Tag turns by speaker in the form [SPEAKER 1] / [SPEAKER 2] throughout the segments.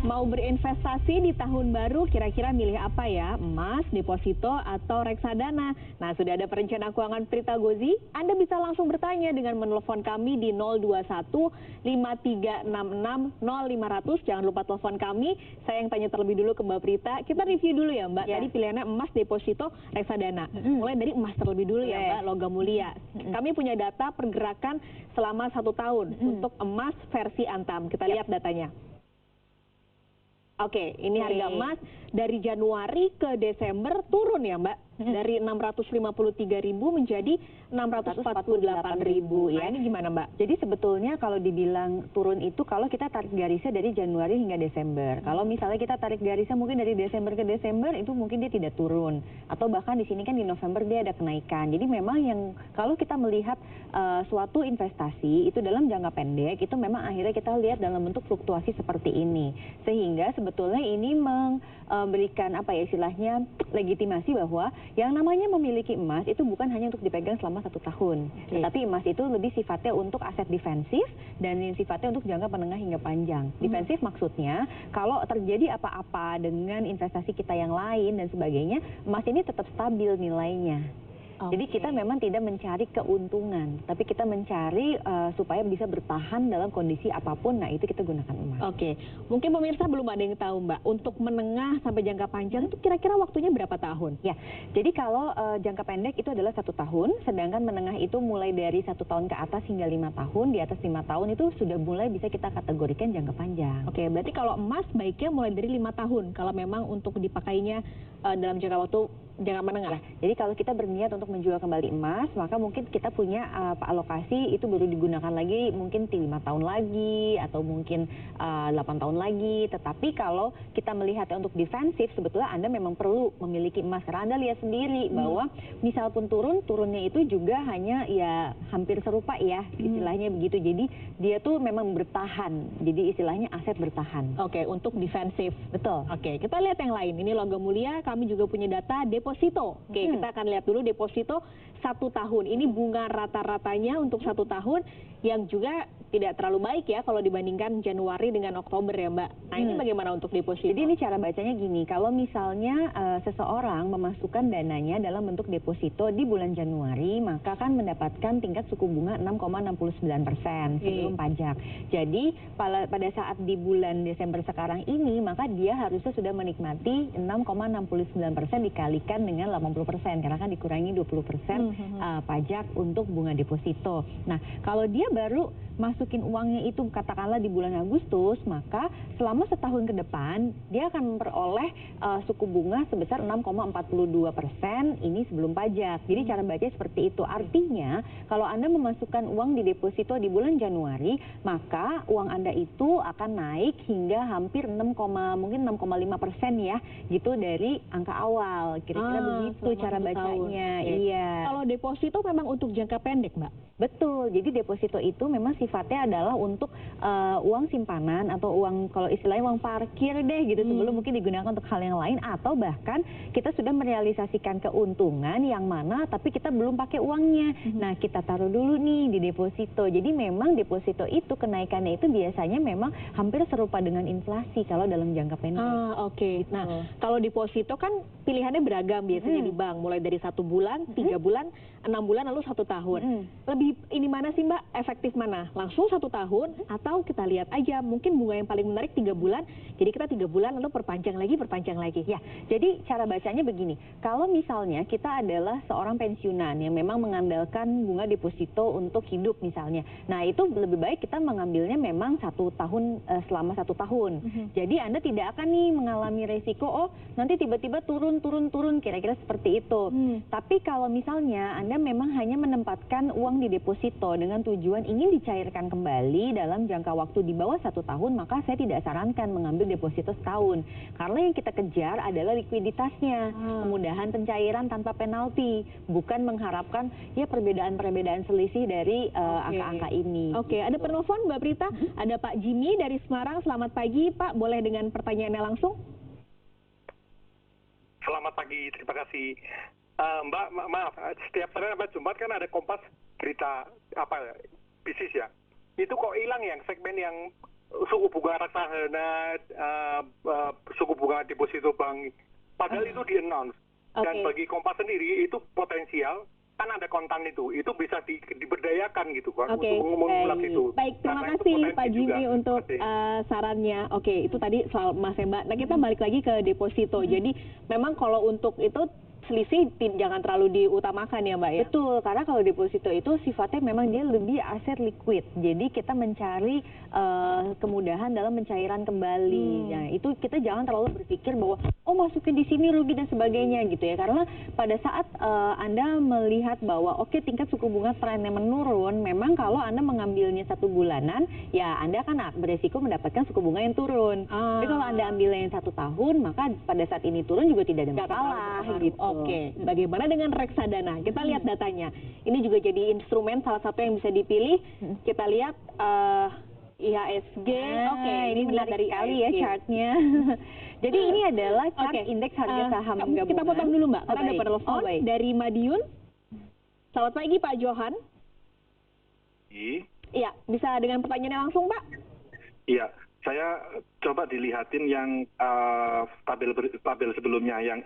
[SPEAKER 1] Mau berinvestasi di tahun baru, kira-kira milih apa ya? Emas, deposito, atau reksadana? Nah, sudah ada perencana keuangan Prita Gozi. Anda bisa langsung bertanya dengan menelpon kami di 021 5366 0500. Jangan lupa telepon kami. Saya yang tanya terlebih dulu ke Mbak Prita. Kita review dulu ya, Mbak. Tadi pilihannya emas, deposito, reksadana. Mulai dari emas terlebih dulu ya, Mbak. Logam mulia. Kami punya data pergerakan selama 1 tahun untuk emas versi Antam. Kita lihat datanya. Oke, ini harga emas dari Januari ke Desember turun ya, Mbak. Dari 653.000 menjadi 648.000 ya. Ini gimana, Mbak?
[SPEAKER 2] Jadi sebetulnya kalau dibilang turun itu kalau kita tarik garisnya dari Januari hingga Desember. Kalau misalnya kita tarik garisnya mungkin dari Desember ke Desember itu mungkin dia tidak turun. Atau bahkan di sini kan di November dia ada kenaikan. Jadi memang yang kalau kita melihat suatu investasi itu dalam jangka pendek itu memang akhirnya kita lihat dalam bentuk fluktuasi seperti ini. Sehingga sebetulnya ini memberikan apa ya istilahnya legitimasi bahwa yang namanya memiliki emas itu bukan hanya untuk dipegang selama 1 tahun. Tetapi emas itu lebih sifatnya untuk aset defensif dan yang sifatnya untuk jangka menengah hingga panjang. Defensif maksudnya kalau terjadi apa-apa dengan investasi kita yang lain dan sebagainya, emas ini tetap stabil nilainya. Jadi kita memang tidak mencari keuntungan, tapi kita mencari supaya bisa bertahan dalam kondisi apapun. Nah itu kita gunakan emas.
[SPEAKER 1] Oke, mungkin pemirsa belum ada yang tahu, Mbak. Untuk menengah sampai jangka panjang itu kira-kira waktunya berapa tahun?
[SPEAKER 2] Ya, jadi kalau jangka pendek itu adalah 1 tahun, sedangkan menengah itu mulai dari 1 tahun ke atas hingga 5 tahun. Di atas 5 tahun itu sudah mulai bisa kita kategorikan jangka panjang.
[SPEAKER 1] Oke, berarti kalau emas baiknya mulai dari 5 tahun kalau memang untuk dipakainya dalam jangka waktu jangka menengah.
[SPEAKER 2] Jadi kalau kita berniat untuk menjual kembali emas, maka mungkin kita punya alokasi itu baru digunakan lagi mungkin 5 tahun lagi atau mungkin 8 tahun lagi. Tetapi kalau kita melihatnya untuk defensif, sebetulnya Anda memang perlu memiliki emas. Karena Anda lihat sendiri bahwa misal pun turunnya itu juga hanya ya hampir serupa ya istilahnya begitu. Jadi dia tuh memang bertahan. Jadi istilahnya aset bertahan.
[SPEAKER 1] Oke, untuk defensif.
[SPEAKER 2] Betul.
[SPEAKER 1] Oke, kita lihat yang lain. Ini logam mulia, kami juga punya data deposito. Oke, kita akan lihat dulu deposito 1 tahun. Ini bunga rata-ratanya untuk 1 tahun yang juga tidak terlalu baik ya kalau dibandingkan Januari dengan Oktober ya, Mbak. Nah ini bagaimana untuk deposito?
[SPEAKER 2] Jadi ini cara bacanya gini, kalau misalnya seseorang memasukkan dananya dalam bentuk deposito di bulan Januari, maka akan mendapatkan tingkat suku bunga 6,69% sebelum pajak. Jadi pada saat di bulan Desember sekarang ini, maka dia harusnya sudah menikmati 6,69% dikalikan dengan 80%, karena kan dikurangi 20% pajak untuk bunga deposito. Nah, kalau dia baru masukin uangnya itu katakanlah di bulan Agustus, maka selama setahun ke depan dia akan memperoleh suku bunga sebesar 6,42% ini sebelum pajak. Jadi cara baca seperti itu. Artinya kalau Anda memasukkan uang di deposito di bulan Januari, maka uang Anda itu akan naik hingga hampir 6,5% ya, gitu dari angka awal. Kira-kira begitu cara bacanya. Iya.
[SPEAKER 1] Kalau deposito memang untuk jangka pendek, Mbak?
[SPEAKER 2] Betul. Jadi deposito itu memang sifatnya adalah untuk uang simpanan atau uang, kalau istilahnya uang parkir deh gitu, sebelum mungkin digunakan untuk hal yang lain, atau bahkan kita sudah merealisasikan keuntungan yang mana tapi kita belum pakai uangnya. Nah kita taruh dulu nih di deposito. Jadi memang deposito itu kenaikannya itu biasanya memang hampir serupa dengan inflasi kalau dalam jangka pendek.
[SPEAKER 1] Oke. Nah kalau deposito kan pilihannya beragam biasanya di bank, mulai dari 1 bulan, 3 bulan, 6 bulan, lalu 1 tahun. Lebih ini mana sih, Mbak? Efektif mana? Langsung 1 tahun atau kita lihat aja mungkin bunga yang paling menarik 3 bulan, jadi kita 3 bulan lalu perpanjang lagi
[SPEAKER 2] ya. Jadi cara bacanya begini, kalau misalnya kita adalah seorang pensiunan yang memang mengandalkan bunga deposito untuk hidup misalnya, nah itu lebih baik kita mengambilnya memang 1 tahun selama 1 tahun. Jadi Anda tidak akan nih mengalami resiko nanti tiba-tiba turun kira-kira seperti itu. Tapi kalau misalnya Anda memang hanya menempatkan uang di deposito dengan tujuan ingin dicairkan kembali dalam jangka waktu di bawah 1 tahun, maka saya tidak sarankan mengambil deposito setahun. Karena yang kita kejar adalah likuiditasnya, kemudahan pencairan tanpa penalti, bukan mengharapkan ya perbedaan selisih dari angka-angka ini.
[SPEAKER 1] Oke, ada penelpon Mbak Prita, ada Pak Jimmy dari Semarang. Selamat pagi Pak, boleh dengan pertanyaannya langsung?
[SPEAKER 3] Selamat pagi, terima kasih. Mbak, maaf, setiap Senin sampai Jumat kan ada Kompas berita bisnis ya. Itu kok hilang yang segmen yang suku bunga reksadana, suku bunga deposito bank, padahal itu di-announce. Dan bagi Kompas sendiri itu potensial, kan ada kontan itu bisa diberdayakan gitu Pak, untuk mengulas itu.
[SPEAKER 1] Baik, terima kasih Pak Jimmy untuk sarannya. Oke, itu tadi soal Mas Mbak. Nah, kita balik lagi ke deposito. Jadi memang kalau untuk itu selisih jangan terlalu diutamakan ya Mbak ya?
[SPEAKER 2] Betul, karena kalau deposito itu sifatnya memang dia lebih aset liquid. Jadi kita mencari kemudahan dalam pencairan kembali. Nah, itu kita jangan terlalu berpikir bahwa masukin di sini rugi dan sebagainya gitu ya. Karena pada saat Anda melihat bahwa tingkat suku bunga trennya menurun, memang kalau Anda mengambilnya 1 bulanan, ya Anda akan beresiko mendapatkan suku bunga yang turun. Tapi kalau Anda ambilnya yang 1 tahun, maka pada saat ini turun juga tidak ada masalah gitu.
[SPEAKER 1] Oke, bagaimana dengan reksadana? Kita lihat datanya. Ini juga jadi instrumen salah satu yang bisa dipilih. Kita lihat IHSG. Oke, ini
[SPEAKER 2] menarik
[SPEAKER 1] dari
[SPEAKER 2] sekali ya chartnya. Jadi ini adalah chart indeks harga saham gabungan.
[SPEAKER 1] Kita potong dulu Mbak, karena ada penelpon dari Madiun. Selamat pagi Pak Johan. Iya, bisa dengan pertanyaannya langsung Pak?
[SPEAKER 4] Iya, saya coba dilihatin yang tabel sebelumnya yang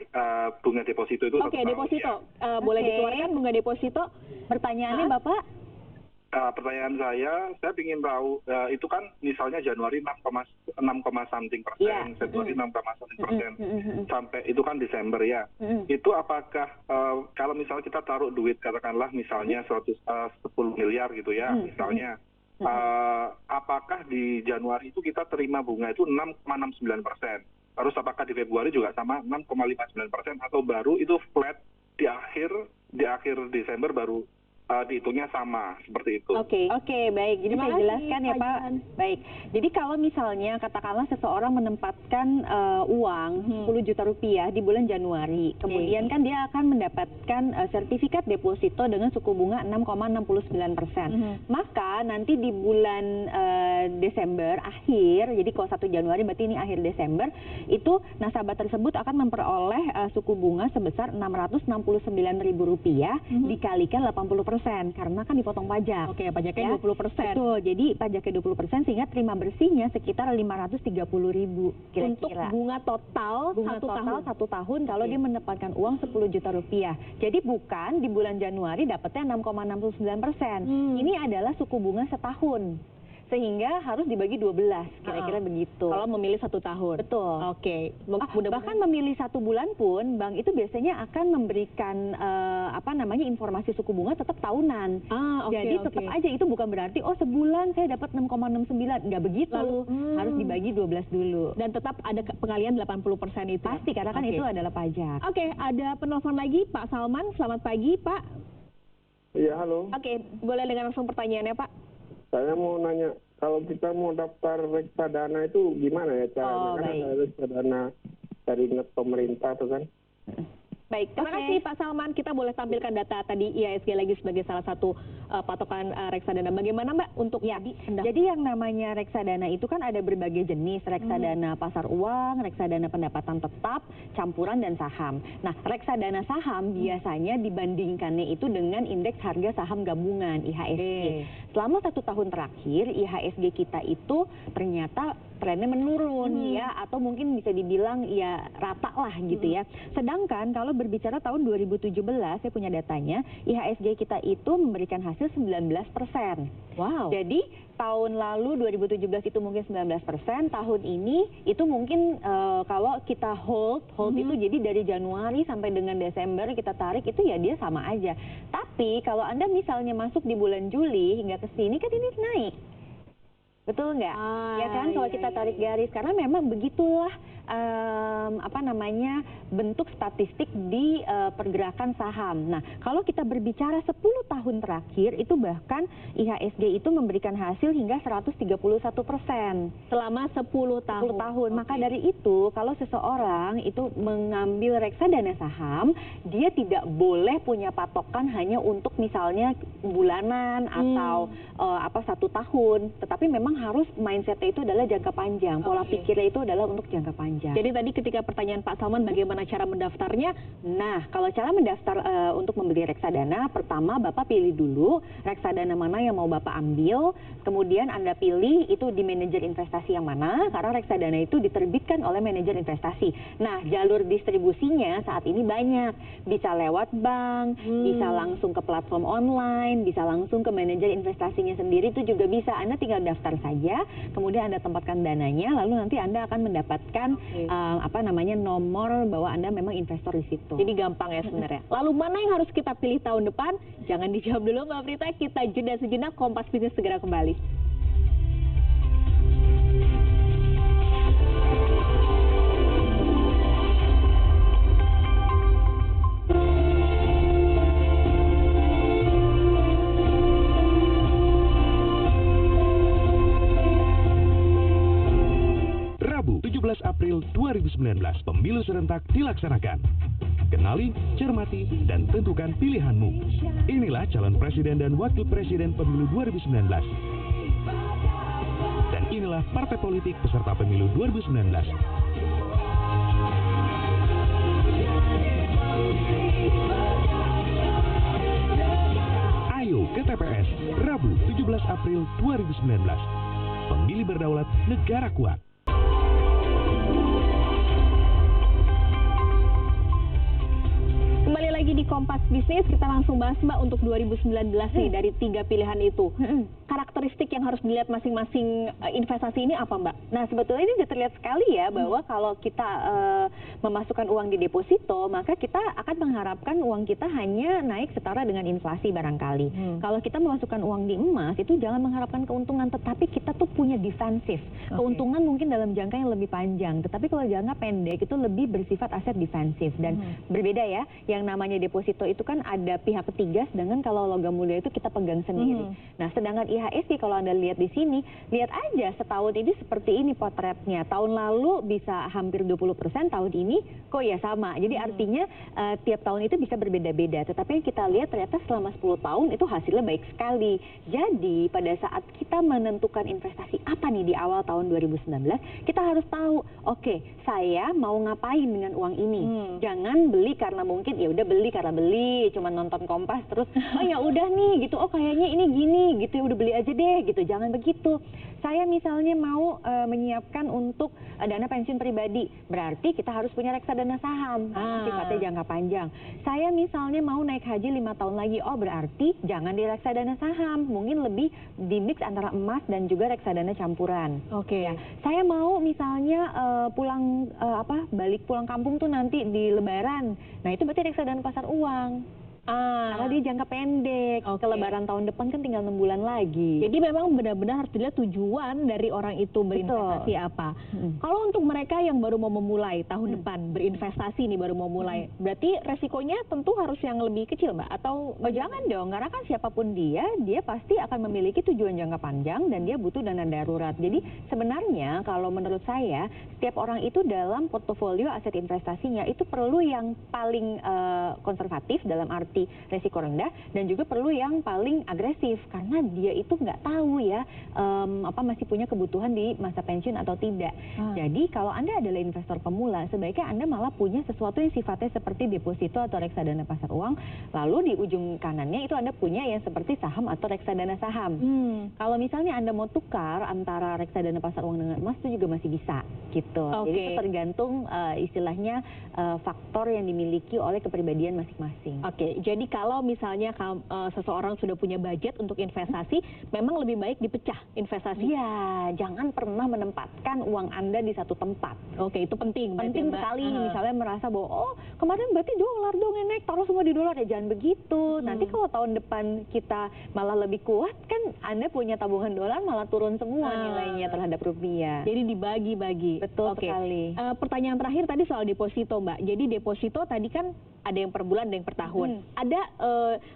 [SPEAKER 4] bunga deposito itu.
[SPEAKER 1] Oke, deposito. Boleh dikeluarkan bunga deposito?
[SPEAKER 2] Pertanyaannya Bapak?
[SPEAKER 4] Pertanyaan saya ingin tahu itu kan misalnya Januari 6,something%, Februari 6,something%, sampai itu kan Desember ya. Itu apakah kalau misalnya kita taruh duit katakanlah misalnya 10 miliar gitu ya, misalnya. Apakah di Januari itu kita terima bunga itu 6,69%? Terus apakah di Februari juga sama 6,59% atau baru itu flat di akhir Desember baru dihitungnya sama seperti itu?
[SPEAKER 2] Oke, baik. Jadi saya jelaskan ya Pak. Baik. Jadi kalau misalnya katakanlah seseorang menempatkan uang 10 juta rupiah di bulan Januari, kemudian kan dia akan mendapatkan sertifikat deposito dengan suku bunga 6,69%. Maka nanti di bulan Desember akhir, jadi kalau 1 Januari berarti ini akhir Desember, itu nasabah tersebut akan memperoleh suku bunga sebesar Rp669.000 dikalikan 80%. Karena kan dipotong pajak.
[SPEAKER 1] Oke, pajaknya 20%.
[SPEAKER 2] Betul, jadi pajaknya 20% sehingga terima bersihnya sekitar 530.000 kira-kira.
[SPEAKER 1] Untuk bunga total
[SPEAKER 2] satu tahun kalau dia menempatkan uang 10 juta rupiah. Jadi bukan di bulan Januari dapatnya 6,69%. Ini adalah suku bunga setahun. Sehingga harus dibagi 12, kira-kira begitu.
[SPEAKER 1] Kalau memilih 1 tahun.
[SPEAKER 2] Betul.
[SPEAKER 1] Oke.
[SPEAKER 2] Bahkan memilih 1 bulan pun, bank itu biasanya akan memberikan informasi suku bunga tetap tahunan. Jadi tetap aja itu bukan berarti sebulan saya dapat 6,69, nggak begitu. Harus dibagi 12 dulu.
[SPEAKER 1] Dan tetap ada pengalian 80% itu.
[SPEAKER 2] Pasti karena kan itu adalah pajak.
[SPEAKER 1] Oke, ada penelpon lagi Pak Salman. Selamat pagi Pak.
[SPEAKER 5] Iya, halo.
[SPEAKER 1] Oke, boleh dengan langsung pertanyaannya Pak?
[SPEAKER 5] Saya mau nanya, kalau kita mau daftar reksadana itu gimana ya caranya? Kan ada reksadana dari pemerintah tuh kan?
[SPEAKER 1] Baik, terima kasih Pak Salman. Kita boleh tampilkan data tadi IHSG lagi sebagai salah satu patokan reksadana. Bagaimana Mbak untuk
[SPEAKER 2] Jadi yang namanya reksadana itu kan ada berbagai jenis, reksadana pasar uang, reksadana pendapatan tetap, campuran dan saham. Nah, reksadana saham biasanya dibandingkannya itu dengan indeks harga saham gabungan IHSG. Selama 1 tahun terakhir IHSG kita itu ternyata trennya menurun ya, atau mungkin bisa dibilang ya rata lah gitu ya. Sedangkan kalau berbicara tahun 2017, saya punya datanya, IHSG kita itu memberikan hasil 19%.
[SPEAKER 1] Wow.
[SPEAKER 2] Jadi tahun lalu 2017 itu mungkin 19%, tahun ini itu mungkin kalau kita hold itu jadi dari Januari sampai dengan Desember kita tarik itu ya dia sama aja. Tapi kalau Anda misalnya masuk di bulan Juli hingga ke sini kan ini naik. Betul nggak? Ya kan kalau kita tarik garis, karena memang begitulah bentuk statistik di pergerakan saham. Nah, kalau kita berbicara 10 tahun terakhir itu bahkan IHSG itu memberikan hasil hingga 131%.
[SPEAKER 1] Selama 10 tahun.
[SPEAKER 2] 10 tahun. Maka dari itu, kalau seseorang itu mengambil reksadana saham, dia tidak boleh punya patokan hanya untuk misalnya bulanan atau 1 tahun. Tetapi memang harus mindsetnya itu adalah jangka panjang. Pola pikirnya itu adalah untuk jangka panjang. pajak.
[SPEAKER 1] Jadi tadi ketika pertanyaan Pak Salman bagaimana cara mendaftarnya?
[SPEAKER 2] Nah, kalau cara mendaftar untuk membeli reksadana, pertama Bapak pilih dulu reksadana mana yang mau Bapak ambil, kemudian Anda pilih itu di manajer investasi yang mana, karena reksadana itu diterbitkan oleh manajer investasi. Nah, jalur distribusinya saat ini banyak, bisa lewat bank, bisa langsung ke platform online, bisa langsung ke manajer investasinya sendiri, itu juga bisa. Anda tinggal daftar saja, kemudian Anda tempatkan dananya, lalu nanti Anda akan mendapatkan nomor bahwa Anda memang investor di situ.
[SPEAKER 1] Jadi gampang ya sebenarnya. Lalu mana yang harus kita pilih tahun depan? Jangan dijawab dulu Mbak Prita, kita jeda sejenak, Kompas Bisnis segera kembali.
[SPEAKER 6] Rabu 17 April 2019, pemilu serentak dilaksanakan. Kenali, cermati, dan tentukan pilihanmu. Inilah calon presiden dan wakil presiden pemilu 2019. Dan inilah partai politik peserta pemilu 2019. Ayo ke TPS, Rabu 17 April 2019. Pemilih berdaulat, negara kuat.
[SPEAKER 1] Kembali lagi di Kompas Bisnis, kita langsung bahas Mbak untuk 2019 nih dari 3 pilihan itu. Karakteristik yang harus dilihat masing-masing investasi ini apa Mbak?
[SPEAKER 2] Nah, sebetulnya ini terlihat sekali ya bahwa kalau kita memasukkan uang di deposito, maka kita akan mengharapkan uang kita hanya naik setara dengan inflasi barangkali. Kalau kita memasukkan uang di emas, itu jangan mengharapkan keuntungan, tetapi kita tuh punya defensif. Keuntungan mungkin dalam jangka yang lebih panjang, tetapi kalau jangka pendek itu lebih bersifat aset defensif. Dan berbeda ya, yang namanya deposito itu kan ada pihak ketiga, sedangkan kalau logam mulia itu kita pegang sendiri. Nah, sedangkan IHSG kalau Anda lihat di sini, lihat aja setahun ini seperti ini potretnya. Tahun lalu bisa hampir 20%, tahun ini kok ya sama. Jadi artinya tiap tahun itu bisa berbeda-beda. Tetapi yang kita lihat ternyata selama 10 tahun itu hasilnya baik sekali. Jadi pada saat kita menentukan investasi apa nih di awal tahun 2019, kita harus tahu, oke, saya mau ngapain dengan uang ini. Jangan beli karena mungkin ya udah beli karena beli, cuma nonton Kompas terus oh ya udah nih gitu, oh kayaknya ini gini gitu ya udah beli aja deh gitu. Jangan begitu. Saya misalnya mau menyiapkan untuk dana pensiun pribadi, berarti kita harus punya reksadana saham, sifatnya jangka panjang. Saya misalnya mau naik haji 5 tahun lagi, oh berarti jangan di reksadana saham, mungkin lebih di mix antara emas dan juga reksadana campuran. Ya. Saya mau misalnya balik pulang kampung tuh nanti di Lebaran, nah itu berarti reksadana pasar uang. Karena dia jangka pendek, ke Lebaran tahun depan kan tinggal 6 bulan lagi.
[SPEAKER 1] Jadi memang benar-benar harus dilihat tujuan dari orang itu berinvestasi apa. Kalau untuk mereka yang baru mau memulai tahun depan berinvestasi nih baru mau mulai, berarti resikonya tentu harus yang lebih kecil Mbak? Atau
[SPEAKER 2] jangan dong, karena kan siapapun dia pasti akan memiliki tujuan jangka panjang dan dia butuh dana darurat. Jadi sebenarnya kalau menurut saya, setiap orang itu dalam portofolio aset investasinya itu perlu yang paling konservatif dalam arti resiko rendah, dan juga perlu yang paling agresif karena dia itu nggak tahu ya masih punya kebutuhan di masa pensiun atau tidak. Jadi kalau Anda adalah investor pemula, sebaiknya Anda malah punya sesuatu yang sifatnya seperti deposito atau reksadana pasar uang, lalu di ujung kanannya itu Anda punya yang seperti saham atau reksadana saham. Kalau misalnya Anda mau tukar antara reksadana pasar uang dengan emas itu juga masih bisa gitu. Jadi itu tergantung istilahnya faktor yang dimiliki oleh kepribadian masing-masing.
[SPEAKER 1] Jadi kalau misalnya seseorang sudah punya budget untuk investasi, memang lebih baik dipecah investasi.
[SPEAKER 2] Iya, jangan pernah menempatkan uang Anda di satu tempat.
[SPEAKER 1] Itu penting.
[SPEAKER 2] Penting sekali. Misalnya merasa bahwa kemarin berarti dolar dong yang naik, taruh semua di dolar, ya jangan begitu. Nanti kalau tahun depan kita malah lebih kuat, kan Anda punya tabungan dolar malah turun semua nilainya terhadap rupiah.
[SPEAKER 1] Jadi dibagi-bagi.
[SPEAKER 2] Betul sekali.
[SPEAKER 1] Pertanyaan terakhir tadi soal deposito Mbak. Jadi deposito tadi kan ada yang per bulan, ada yang per tahun. Ada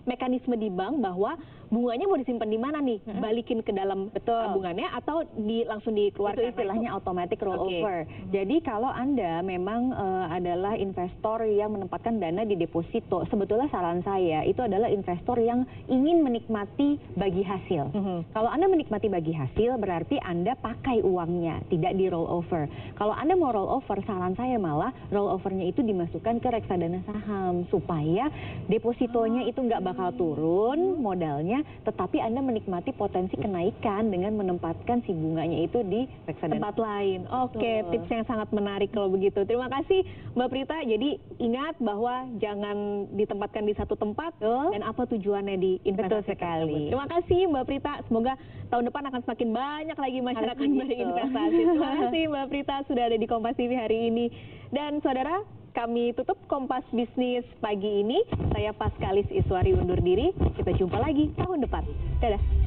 [SPEAKER 1] mekanisme di bank bahwa bunganya mau disimpan di mana nih? Balikin ke dalam tabungannya atau langsung dikeluarkan?
[SPEAKER 2] Itu istilahnya automatic rollover. Jadi kalau Anda memang adalah investor yang menempatkan dana di deposito, sebetulnya saran saya itu adalah investor yang ingin menikmati bagi hasil. Kalau Anda menikmati bagi hasil, berarti Anda pakai uangnya, tidak di rollover. Kalau Anda mau rollover, saran saya malah rollovernya itu dimasukkan ke reksadana saham supaya depositonya itu nggak bakal turun modalnya, tetapi Anda menikmati potensi kenaikan dengan menempatkan si bunganya itu di reksadana
[SPEAKER 1] tempat lain. Oke, tips yang sangat menarik kalau begitu. Terima kasih Mbak Prita. Jadi ingat bahwa jangan ditempatkan di satu tempat dan apa tujuannya di investasi sekali. Terima kasih Mbak Prita. Semoga tahun depan akan semakin banyak lagi masyarakat berinvestasi. Terima kasih Mbak Prita sudah ada di Kompas TV hari ini. Dan saudara, kami tutup Kompas Bisnis pagi ini. Saya Paskalis Iswari undur diri. Kita jumpa lagi tahun depan. Dadah.